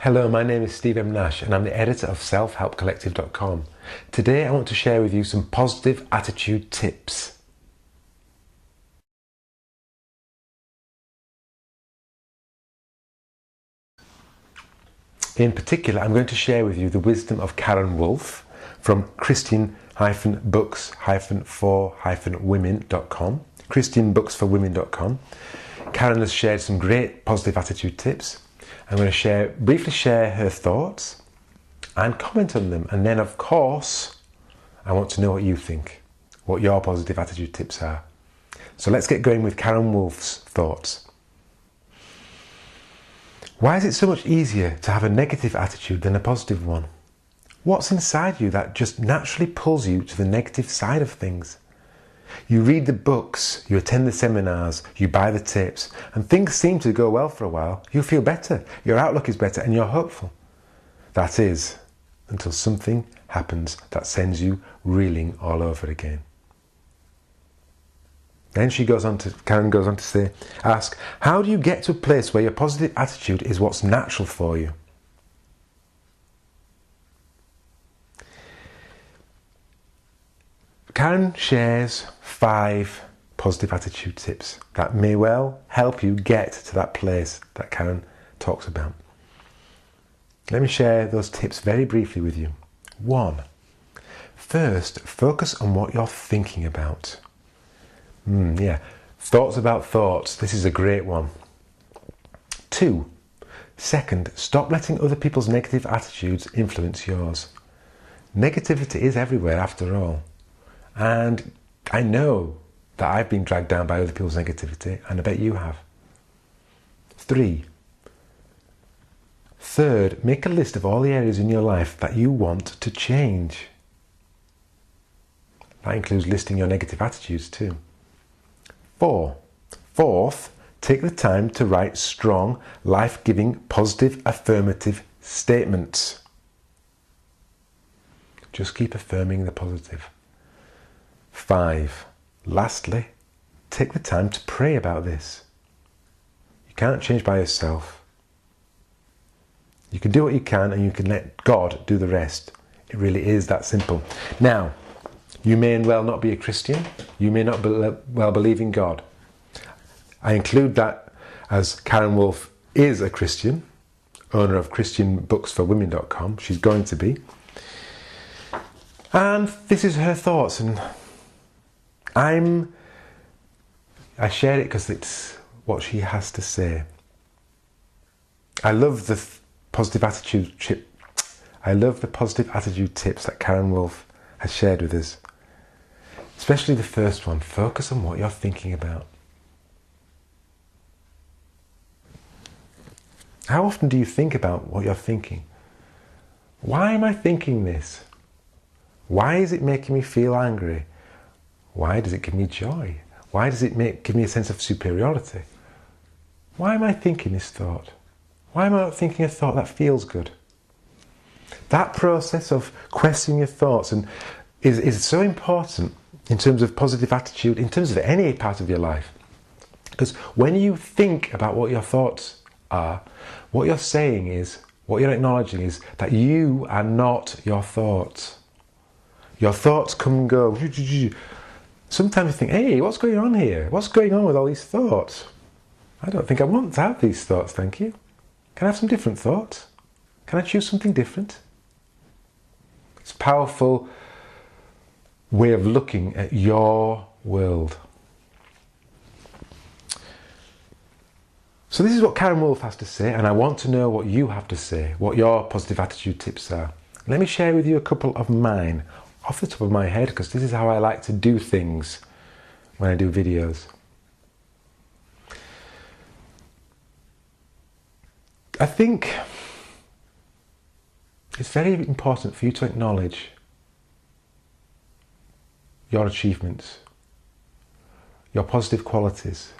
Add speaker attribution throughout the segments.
Speaker 1: Hello, my name is Steve M. Nash and I'm the editor of selfhelpcollective.com. Today I want to share with you some positive attitude tips. In particular, I'm going to share with you the wisdom of Karen Wolff from Christian-books-for-women.com. Christianbooksforwomen.com. Karen has shared some great positive attitude tips. I'm going to briefly share her thoughts and comment on them. And then, of course, I want to know what you think, what your positive attitude tips are. So let's get going with Karen Wolff's thoughts. Why is it so much easier to have a negative attitude than a positive one? What's inside you that just naturally pulls you to the negative side of things? You read the books, you attend the seminars, you buy the tips, and things seem to go well for a while. You feel better, your outlook is better, and you're hopeful. That is, until something happens that sends you reeling all over again. Then Karen goes on to ask, how do you get to a place where your positive attitude is what's natural for you? Karen shares 5 positive attitude tips that may well help you get to that place that Karen talks about. Let me share those tips very briefly with you. 1. First, focus on what you're thinking about. Thoughts about thoughts. This is a great one. 2. Second, stop letting other people's negative attitudes influence yours. Negativity is everywhere after all. And I know that I've been dragged down by other people's negativity, and I bet you have. 3. Third, make a list of all the areas in your life that you want to change. That includes listing your negative attitudes too. 4th, take the time to write strong, life-giving, positive, affirmative statements. Just keep affirming the positive. 5. Lastly, take the time to pray about this. You can't change by yourself. You can do what you can and you can let God do the rest. It really is that simple. Now, you may well not be a Christian. You may not well believe in God. I include that as Karen Wolff is a Christian, owner of Christianbooksforwomen.com. She's going to be. And this is her thoughts, and I share it because it's what she has to say. I love the positive attitude tips that Karen Wolff has shared with us. Especially the first one, focus on what you're thinking about. How often do you think about what you're thinking? Why am I thinking this? Why is it making me feel angry? Why does it give me joy? Why does it give me a sense of superiority? Why am I thinking this thought? Why am I not thinking a thought that feels good? That process of questioning your thoughts is so important in terms of positive attitude, in terms of any part of your life. Because when you think about what your thoughts are, what you're saying is, what you're acknowledging is that you are not your thoughts. Your thoughts come and go. Sometimes you think, hey, what's going on here? What's going on with all these thoughts? I don't think I want to have these thoughts, thank you. Can I have some different thoughts? Can I choose something different? It's a powerful way of looking at your world. So this is what Karen Wolff has to say, and I want to know what you have to say, what your positive attitude tips are. Let me share with you a couple of mine off the top of my head, because this is how I like to do things when I do videos. I think it's very important for you to acknowledge your achievements, your positive qualities,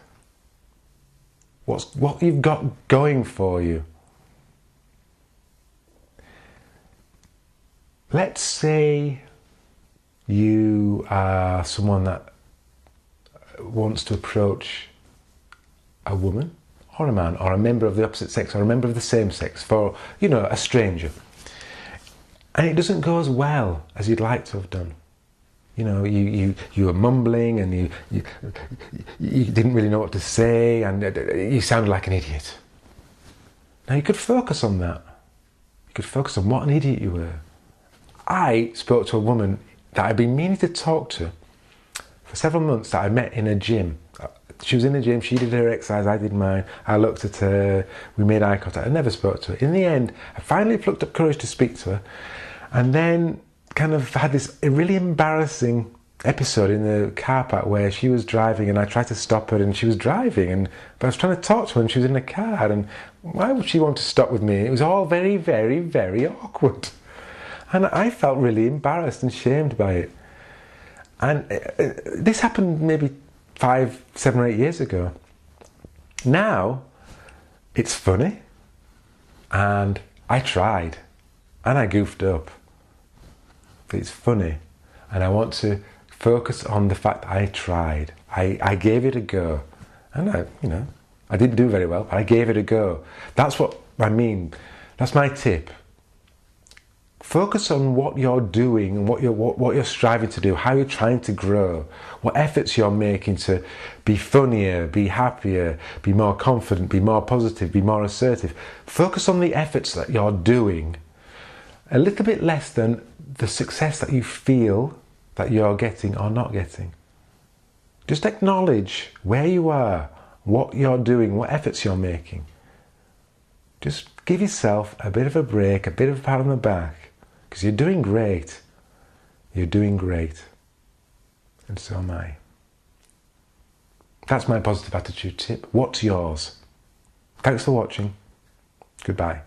Speaker 1: what you've got going for you. Let's say you are someone that wants to approach a woman or a man, or a member of the opposite sex, or a member of the same sex, for, a stranger. And it doesn't go as well as you'd like to have done. You were mumbling, and you didn't really know what to say, and you sounded like an idiot. Now you could focus on that. You could focus on what an idiot you were. I spoke to a woman that I'd been meaning to talk to for several months, that I met in a gym. She was in the gym, she did her exercise, I did mine. I looked at her, we made eye contact. I never spoke to her. In the end, I finally plucked up courage to speak to her, and then kind of had this really embarrassing episode in the car park where she was driving and I tried to stop her, and she was driving, but I was trying to talk to her and she was in the car, and why would she want to stop with me? It was all very, very, very awkward. And I felt really embarrassed and shamed by it. And this happened maybe 5, 7 or 8 years ago. Now, it's funny, and I tried, and I goofed up. But it's funny, and I want to focus on the fact that I tried. I gave it a go, and I didn't do very well, but I gave it a go. That's what I mean. That's my tip. Focus on what you're doing and what you're striving to do, how you're trying to grow, what efforts you're making to be funnier, be happier, be more confident, be more positive, be more assertive. Focus on the efforts that you're doing, a little bit less than the success that you feel that you're getting or not getting. Just acknowledge where you are, what you're doing, what efforts you're making. Just give yourself a bit of a break, a bit of a pat on the back. Because you're doing great. You're doing great. And so am I. That's my positive attitude tip. What's yours? Thanks for watching. Goodbye.